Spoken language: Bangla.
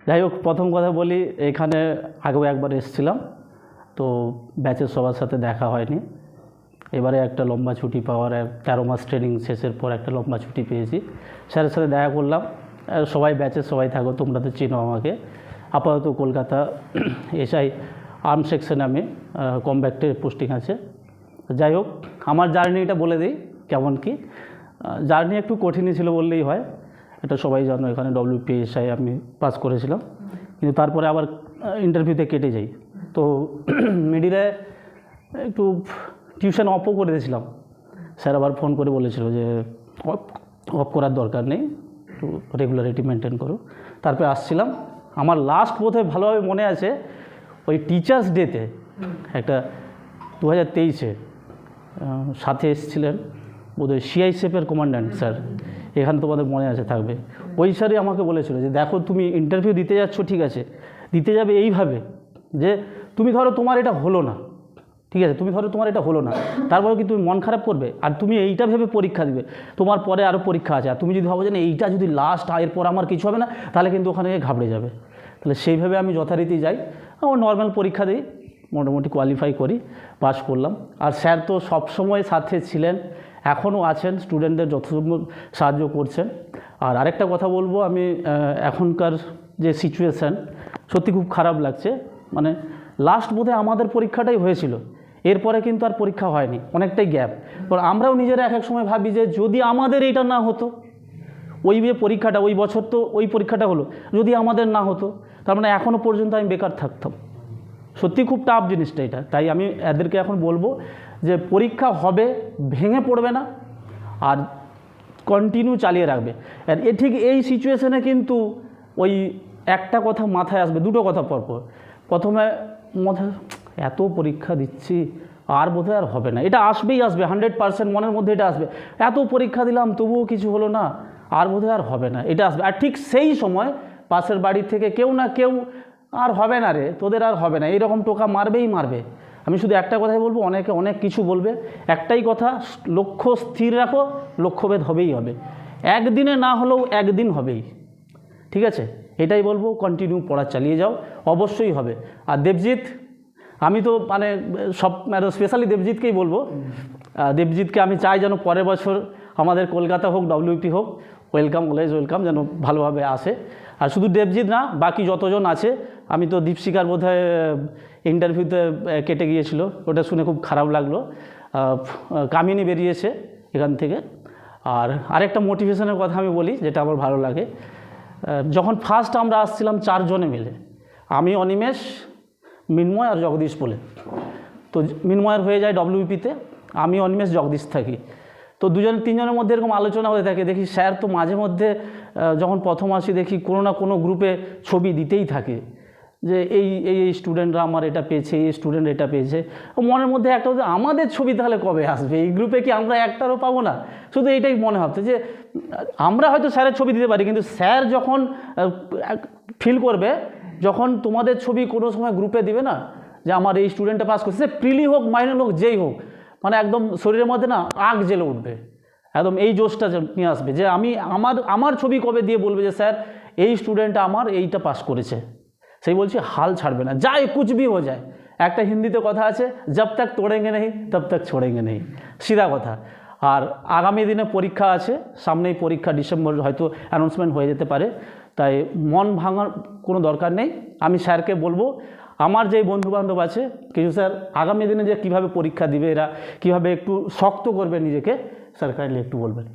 যাই হোক, প্রথম কথা বলি, এখানে আগেও একবার এসেছিলাম, তো ব্যাচের সবার সাথে দেখা হয়নি। এবারে একটা লম্বা ছুটি পাওয়ার 13 মাস ট্রেনিং শেষের পর একটা লম্বা ছুটি পেয়েছি, স্যারের সাথে দেখা করলাম। সবাই ব্যাচের সবাই থাকো, তোমরা তো চেনো আমাকে। আপাতত কলকাতা এসআই আর্ম সেকশনে আমি কমব্যাক্টে পোস্টিং আছে। যাই হোক, আমার জার্নিটা বলে দিই কেমন কি। জার্নি একটু কঠিনই ছিল বললেই হয়, এটা সবাই জানো। এখানে WPSI আমি পাস করেছিলাম, কিন্তু তারপরে আবার ইন্টারভিউতে কেটে যাই। তো মিডিলে একটু টিউশন অফও করে দিয়েছিলাম। স্যার আবার ফোন করে বলেছিল যে অফ করার দরকার নেই, একটু রেগুলারিটি মেনটেন করো। তারপরে আসছিলাম। আমার লাস্ট বোধহয় ভালোভাবে মনে আছে, ওই টিচার্স ডেতে একটা 2023-এ সাথে এসেছিলেন বোধহয় CISF-এর কমান্ড্যান্ট স্যার, এখানে তোমাদের মনে আছে থাকবে। ওই স্যারই আমাকে বলেছিল যে দেখো, তুমি ইন্টারভিউ দিতে যাচ্ছ, ঠিক আছে, দিতে যাবে এইভাবে যে তুমি ধরো তোমার এটা হলো না, ঠিক আছে, তুমি ধরো তোমার এটা হলো না, তারপরে কি তুমি মন খারাপ করবে? আর তুমি এইটা ভেবে পরীক্ষা দিবে, তোমার পরে আরও পরীক্ষা আছে, আর তুমি যদি ভাবো যে না এইটা যদি লাস্ট, এরপর আমার কিছু হবে না, তাহলে কিন্তু ওখানে ঘাবড়ে যাবে। তাহলে সেইভাবে আমি যথারীতি যাই, আমার নর্মাল পরীক্ষা দিই, মোটামুটি কোয়ালিফাই করি, পাস করলাম। আর স্যার তো সবসময় সাথে ছিলেন, এখনও আছেন, স্টুডেন্টদের যথাসম্ভব সাহায্য করছেন। আর আরেকটা কথা বলবো, আমি এখনকার যে সিচুয়েশান, সত্যি খুব খারাপ লাগছে। মানে লাস্ট বোধহয় আমাদের পরীক্ষাটাই হয়েছিল, এরপরে কিন্তু আর পরীক্ষা হয়নি, অনেকটাই গ্যাপ। তো আমরাও নিজেরা এক এক সময় ভাবি যে যদি আমাদের এইটা না হতো, ওই যে পরীক্ষাটা ওই বছর তো ওই পরীক্ষাটা হলো, যদি আমাদের না হতো, তার মানে এখনও পর্যন্ত আমি বেকার থাকতাম। সত্যি খুব টাফ জিনিসটা এটা। তাই আমি এদেরকে এখন বলবো যে পরীক্ষা হবে, ভেঙে পড়বে না, আর কন্টিনিউ চালিয়ে রাখবে। আর ঠিক এই সিচুয়েশানে কিন্তু ওই একটা কথা মাথায় আসবে, দুটো কথা পরপর। প্রথমে মাথায় এত পরীক্ষা দিচ্ছি, আর বোধহয় আর হবে না, এটা আসবেই আসবে, 100% মনের মধ্যে এটা আসবে। এত পরীক্ষা দিলাম তবুও কিছু হলো না, আর বোধহয় আর হবে না, এটা আসবে। আর ঠিক সেই সময় পাশের বাড়ি থেকে কেউ না কেউ, আর হবে না রে, তোদের আর হবে না, এইরকম টোকা মারবেই মারবে। আমি শুধু একটা কথাই বলবো, অনেকে অনেক কিছু বলবে, একটাই কথা, লক্ষ্য স্থির রাখো, লক্ষ্যভেদ হবেই হবে, একদিনে না হলেও একদিন হবেই, ঠিক আছে? এটাই বলবো, কন্টিনিউ পড়া চালিয়ে যাও, অবশ্যই হবে। আর দেবজিৎ, আমি তো মানে সব স্পেশালি দেবজিৎকেই বলবো, দেবজিৎকে আমি চাই যেন পরের বছর আমাদের কলকাতা হোক, WP হোক, ওয়েলকাম, অলওয়েজ ওয়েলকাম, যেন ভালোভাবে আসে। আর শুধু দেবজিৎ না, বাকি যতজন আছে, আমি তো দীপশিকার বোধহয় ইন্টারভিউতে কেটে গিয়েছিল, ওটা শুনে খুব খারাপ লাগলো। কামিনী বেরিয়েছে এখান থেকে। আর আরেকটা মোটিভেশনের কথা আমি বলি, যেটা আমার ভালো লাগে। যখন ফার্স্ট আমরা আসছিলাম 4 জনে মিলে, আমি, অনিমেষ, মিন্ময় আর জগদীশ বলে, তো মিন্ময়ের হয়ে যায় WP-তে, আমি, অনিমেষ, জগদীশ থাকি। তো 2-3 জনের মধ্যে এরকম আলোচনা হয়ে থাকে, দেখি স্যার তো মাঝে মধ্যে যখন প্রথম আসি দেখি কোনো না কোনো গ্রুপে ছবি দিতেই থাকে যে এই এই স্টুডেন্টরা আমার এটা পেয়েছে, এই স্টুডেন্ট এটা পেয়েছে। মনের মধ্যে একটা হচ্ছে আমাদের ছবি তাহলে কবে আসবে, এই গ্রুপে কি আমরা একটারও পাবো না? শুধু এইটাই মনে হচ্ছে যে আমরা হয়তো স্যারের ছবি দিতে পারি, কিন্তু স্যার যখন ফিল করবে, যখন তোমাদের ছবি কোনো সময় গ্রুপে দিবে না যে আমার এই স্টুডেন্টটা পাস করছে, প্রিলি হোক, মাইনর হোক, যেই হোক, মানে একদম শরীরের মধ্যে না আগ জ্বেলে উঠবে, একদম এই জোশটা নিয়ে আসবে যে আমি আমার ছবি কবে দিয়ে বলবে যে স্যার এই স্টুডেন্টটা আমার এইটা পাস করেছে। সেই বলছি, হাল ছাড়বে না, যাই কুছ ভি হো যায়। একটা হিন্দিতে কথা আছে, জব তক তোড়েঙ্গে নেই তব তক ছোড়েঙ্গে নেই, সিধা কথা। আর আগামী দিনে পরীক্ষা আছে, সামনেই পরীক্ষা, ডিসেম্বর হয়তো অ্যানাউন্সমেন্ট হয়ে যেতে পারে। তাই মন ভাঙার কোনো দরকার নেই। আমি স্যারকে বলবো, আমার যেই বন্ধুবান্ধব আছে কিছু, স্যার আগামী দিনে যে কীভাবে পরীক্ষা দিবে, এরা কীভাবে একটু শক্ত করবে নিজেকে, স্যার কাইন্ডলি একটু বলবেন।